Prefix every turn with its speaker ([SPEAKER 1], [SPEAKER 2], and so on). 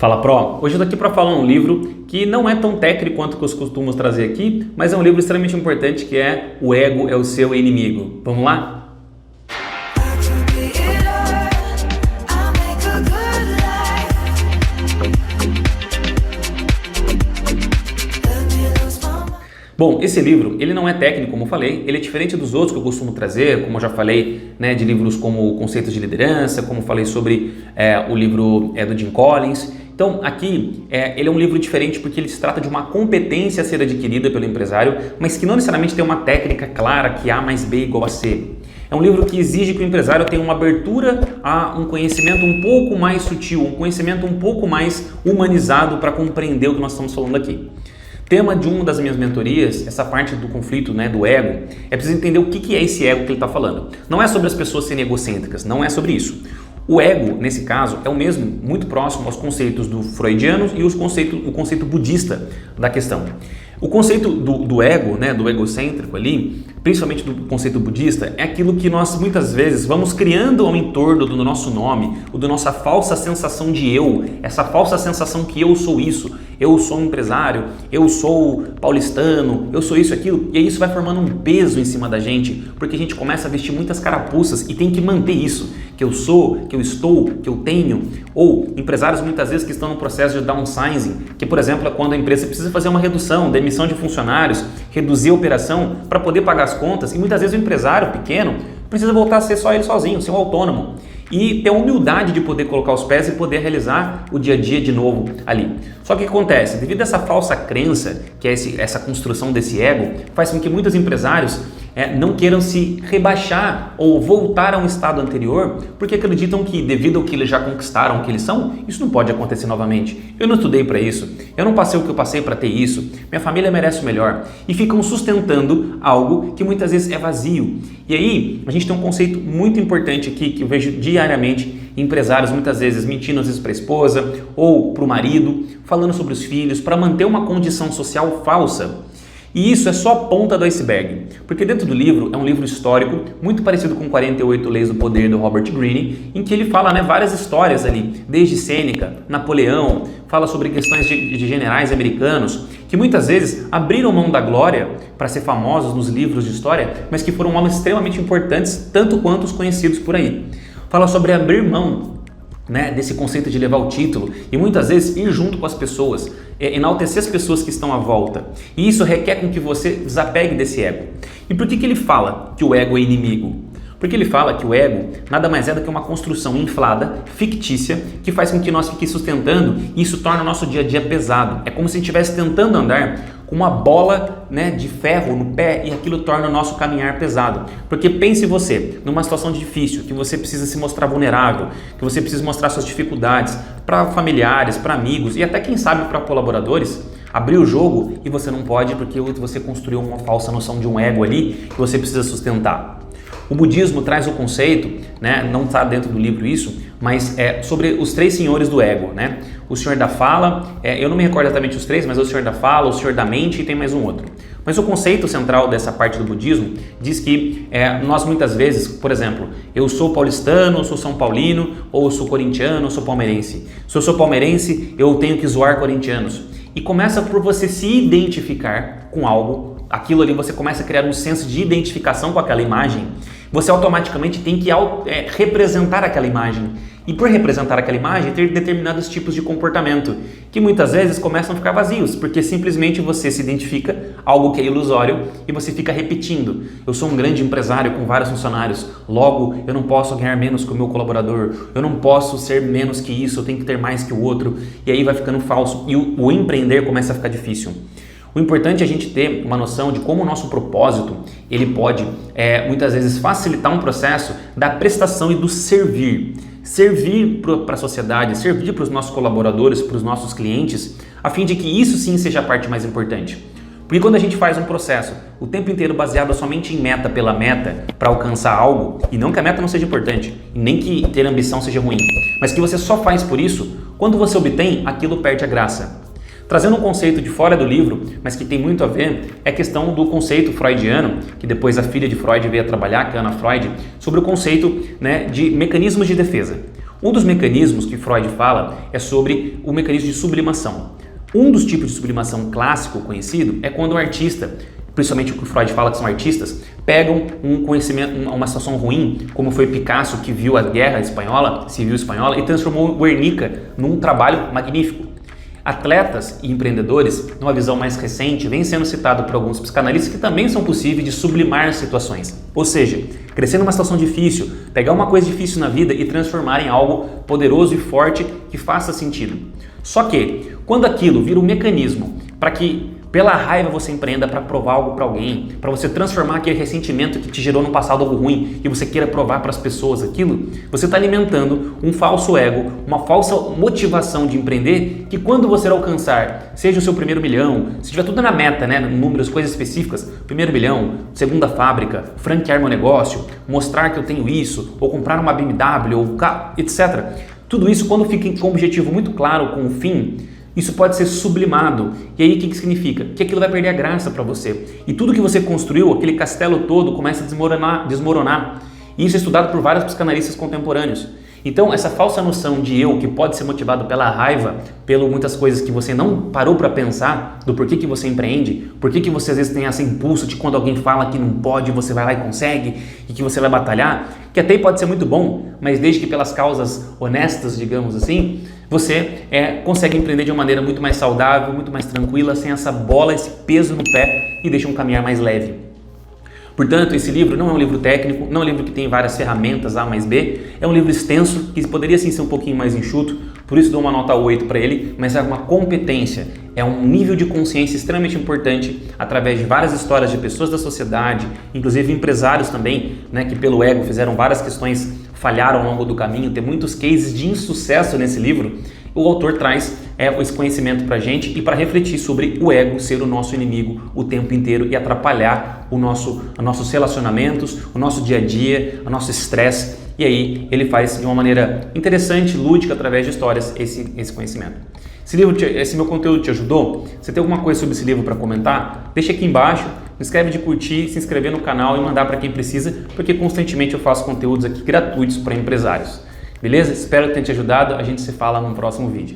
[SPEAKER 1] Fala Pro, hoje eu tô aqui para falar um livro que não é tão técnico quanto que eu costumo trazer aqui, mas é um livro extremamente importante que é O Ego é o Seu Inimigo. Vamos lá? Bom, esse livro, ele não é técnico, como eu falei, ele é diferente dos outros que eu costumo trazer, como eu já falei, né, de livros como Conceitos de Liderança, como falei sobre o livro do Jim Collins. Então, aqui, ele é um livro diferente porque ele se trata de uma competência a ser adquirida pelo empresário, mas que não necessariamente tem uma técnica clara que A mais B igual a C. É um livro que exige que o empresário tenha uma abertura a um conhecimento um pouco mais sutil, um conhecimento um pouco mais humanizado para compreender o que nós estamos falando aqui. Tema de uma das minhas mentorias, essa parte do conflito, né, do ego, é preciso entender o que é esse ego que ele está falando. Não é sobre as pessoas serem egocêntricas, não é sobre isso. O ego, nesse caso, é o mesmo, muito próximo aos conceitos do freudianos e o conceito budista da questão. O conceito do ego, né, do egocêntrico ali, principalmente do conceito budista, é aquilo que nós muitas vezes vamos criando ao entorno do nosso nome, ou da nossa falsa sensação de eu, essa falsa sensação que eu sou isso, eu sou um empresário, eu sou paulistano, eu sou isso e aquilo, e aí isso vai formando um peso em cima da gente, porque a gente começa a vestir muitas carapuças e tem que manter isso, que eu sou, que eu estou, que eu tenho, ou empresários muitas vezes que estão no processo de downsizing, que por exemplo é quando a empresa precisa fazer uma redução, demissão de funcionários, reduzir a operação para poder pagar as contas, e muitas vezes o empresário pequeno precisa voltar a ser só ele sozinho, ser um autônomo, e ter a humildade de poder colocar os pés e poder realizar o dia a dia de novo ali. Só que o que acontece? Devido a essa falsa crença, que é essa construção desse ego, faz com que muitos empresários não queiram se rebaixar ou voltar a um estado anterior, porque acreditam que devido ao que eles já conquistaram, o que eles são, isso não pode acontecer novamente. Eu não estudei para isso, eu não passei o que eu passei para ter isso, minha família merece o melhor, e ficam sustentando algo que muitas vezes é vazio. E aí a gente tem um conceito muito importante aqui que eu vejo diariamente, empresários muitas vezes mentindo às vezes para a esposa ou para o marido, falando sobre os filhos, para manter uma condição social falsa. E isso é só a ponta do iceberg, porque dentro do livro, é um livro histórico, muito parecido com 48 Leis do Poder, do Robert Greene, em que ele fala várias histórias ali, desde Sêneca, Napoleão, fala sobre questões de generais americanos, que muitas vezes abriram mão da glória para ser famosos nos livros de história, mas que foram homens extremamente importantes, tanto quanto os conhecidos por aí. Fala sobre abrir mão, né, desse conceito de levar o título e muitas vezes ir junto com as pessoas, enaltecer as pessoas que estão à volta. E isso requer com que você desapegue desse ego. E por que ele fala que o ego é inimigo? Porque ele fala que o ego nada mais é do que uma construção inflada, fictícia, que faz com que nós fiquemos sustentando e isso torna o nosso dia a dia pesado. É como se a gente estivesse tentando andar com uma bola, né, de ferro no pé e aquilo torna o nosso caminhar pesado. Porque pense você, numa situação difícil, que você precisa se mostrar vulnerável, que você precisa mostrar suas dificuldades para familiares, para amigos e até quem sabe para colaboradores, abrir o jogo e você não pode porque você construiu uma falsa noção de um ego ali que você precisa sustentar. O budismo traz o conceito, né, não está dentro do livro isso, mas é sobre os três senhores do ego, né? O senhor da fala, eu não me recordo exatamente os três, mas é o senhor da fala, o senhor da mente e tem mais um outro. Mas o conceito central dessa parte do budismo diz que nós muitas vezes, por exemplo, eu sou paulistano, eu sou são paulino, ou eu sou corintiano, eu sou palmeirense. Se eu sou palmeirense, eu tenho que zoar corintianos. E começa por você se identificar com algo, aquilo ali você começa a criar um senso de identificação com aquela imagem, você automaticamente tem que representar aquela imagem. E por representar aquela imagem, ter determinados tipos de comportamento, que muitas vezes começam a ficar vazios, porque simplesmente você se identifica algo que é ilusório e você fica repetindo. Eu sou um grande empresário com vários funcionários, logo eu não posso ganhar menos que o meu colaborador, eu não posso ser menos que isso, eu tenho que ter mais que o outro, e aí vai ficando falso, e o empreender começa a ficar difícil. O importante é a gente ter uma noção de como o nosso propósito, ele pode muitas vezes facilitar um processo da prestação e do servir. Servir para a sociedade, servir para os nossos colaboradores, para os nossos clientes, a fim de que isso sim seja a parte mais importante. Porque quando a gente faz um processo o tempo inteiro baseado somente em meta pela meta para alcançar algo, e não que a meta não seja importante, e nem que ter ambição seja ruim, mas que você só faz por isso, quando você obtém, aquilo perde a graça. Trazendo um conceito de fora do livro, mas que tem muito a ver, é a questão do conceito freudiano, que depois a filha de Freud veio a trabalhar, que é a Ana Freud, sobre o conceito, né, de mecanismos de defesa. Um dos mecanismos que Freud fala é sobre o mecanismo de sublimação. Um dos tipos de sublimação clássico conhecido é quando o artista, principalmente o que Freud fala que são artistas, pegam um conhecimento, uma situação ruim, como foi Picasso que viu a guerra espanhola, civil espanhola, e transformou Guernica num trabalho magnífico. Atletas e empreendedores, numa visão mais recente, vem sendo citado por alguns psicanalistas que também são possíveis de sublimar situações. Ou seja, crescer numa situação difícil, pegar uma coisa difícil na vida e transformar em algo poderoso e forte que faça sentido. Só que, quando aquilo vira um mecanismo para que pela raiva você empreenda para provar algo para alguém, para você transformar aquele ressentimento que te gerou no passado algo ruim e você queira provar para as pessoas aquilo, você está alimentando um falso ego, uma falsa motivação de empreender que quando você alcançar, seja o seu primeiro milhão, se tiver tudo na meta, né, números, coisas específicas, primeiro milhão, segunda fábrica, franquear meu negócio, mostrar que eu tenho isso, ou comprar uma BMW, ou etc. Tudo isso quando fica com um objetivo muito claro, com o fim, isso pode ser sublimado. E aí o que significa? Que aquilo vai perder a graça para você. E tudo que você construiu, aquele castelo todo, começa a desmoronar. E isso é estudado por vários psicanalistas contemporâneos. Então essa falsa noção de eu, que pode ser motivado pela raiva, pelo muitas coisas que você não parou para pensar, do porquê que você empreende, porquê que você às vezes tem esse impulso de quando alguém fala que não pode, você vai lá e consegue, e que você vai batalhar, que até pode ser muito bom, mas desde que pelas causas honestas, digamos assim, você consegue empreender de uma maneira muito mais saudável, muito mais tranquila, sem essa bola, esse peso no pé e deixa um caminhar mais leve. Portanto, esse livro não é um livro técnico, não é um livro que tem várias ferramentas A mais B, é um livro extenso, que poderia sim ser um pouquinho mais enxuto, por isso dou uma nota 8 para ele, mas é uma competência, é um nível de consciência extremamente importante através de várias histórias de pessoas da sociedade, inclusive empresários também, né, que pelo ego fizeram várias questões, falharam ao longo do caminho, tem muitos cases de insucesso nesse livro. O autor traz esse conhecimento para a gente e para refletir sobre o ego ser o nosso inimigo o tempo inteiro e atrapalhar os nossos relacionamentos, o nosso dia a dia, o nosso estresse. E aí ele faz de uma maneira interessante, lúdica, através de histórias, esse conhecimento. Esse meu conteúdo te ajudou? Você tem alguma coisa sobre esse livro para comentar? Deixa aqui embaixo, não esquece de curtir, se inscrever no canal e mandar para quem precisa, porque constantemente eu faço conteúdos aqui gratuitos para empresários. Beleza? Espero que tenha te ajudado, a gente se fala no próximo vídeo.